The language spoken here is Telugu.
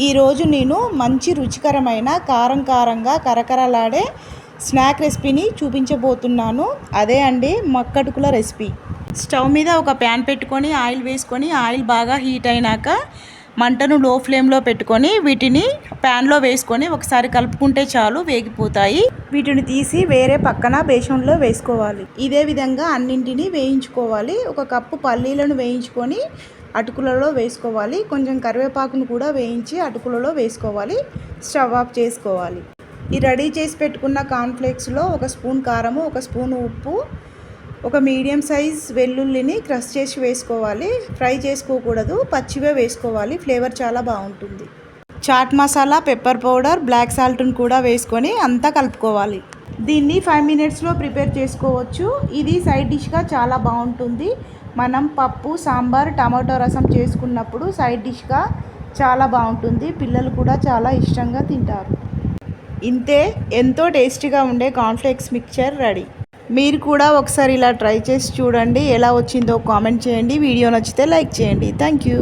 ఈరోజు నేను మంచి రుచికరమైన కారం కారంగా కరకరలాడే స్నాక్ రెసిపీని చూపించబోతున్నాను. అదే అండి మక్కటుకుల రెసిపీ. స్టవ్ మీద ఒక ప్యాన్ పెట్టుకొని ఆయిల్ వేసుకొని ఆయిల్ బాగా హీట్ అయినాక మంటను లో ఫ్లేమ్లో పెట్టుకొని వీటిని ప్యాన్లో వేసుకొని ఒకసారి కలుపుకుంటే చాలు, వేగిపోతాయి. వీటిని తీసి వేరే పక్కన బేషన్లో వేసుకోవాలి. ఇదే విధంగా అన్నింటినీ వేయించుకోవాలి. ఒక కప్పు పల్లీలను వేయించుకొని అటుకులలో వేసుకోవాలి. కొంచెం కరివేపాకును కూడా వేయించి అటుకులలో వేసుకోవాలి. స్టవ్ ఆఫ్ చేసుకోవాలి. ఈ రెడీ చేసి పెట్టుకున్న కార్న్ఫ్లేక్స్లో ఒక స్పూన్ కారము, ఒక స్పూన్ ఉప్పు, ఒక మీడియం సైజ్ వెల్లుల్లిని క్రష్ చేసి వేసుకోవాలి. ఫ్రై చేసుకోకూడదు, పచ్చివే వేసుకోవాలి. ఫ్లేవర్ చాలా బాగుంటుంది. Chaat masala, pepper powder, black సాల్ట్ను కూడా వేసుకొని అంతా కలుపుకోవాలి. దీన్ని 5 మినిట్స్లో ప్రిపేర్ చేసుకోవచ్చు. ఇది సైడ్ డిష్గా చాలా బాగుంటుంది. మనం పప్పు, సాంబార్, టమాటో రసం చేసుకున్నప్పుడు సైడ్ డిష్గా చాలా బాగుంటుంది. పిల్లలు కూడా చాలా ఇష్టంగా తింటారు. ఇంతే, ఎంతో టేస్టీగా ఉండే కార్న్ఫ్లేక్స్ మిక్చర్ రెడీ. మీరు కూడా ఒకసారి ఇలా ట్రై చేసి చూడండి. ఎలా వచ్చిందో కామెంట్ చేయండి. వీడియో నచ్చితే లైక్ చేయండి. Thank you.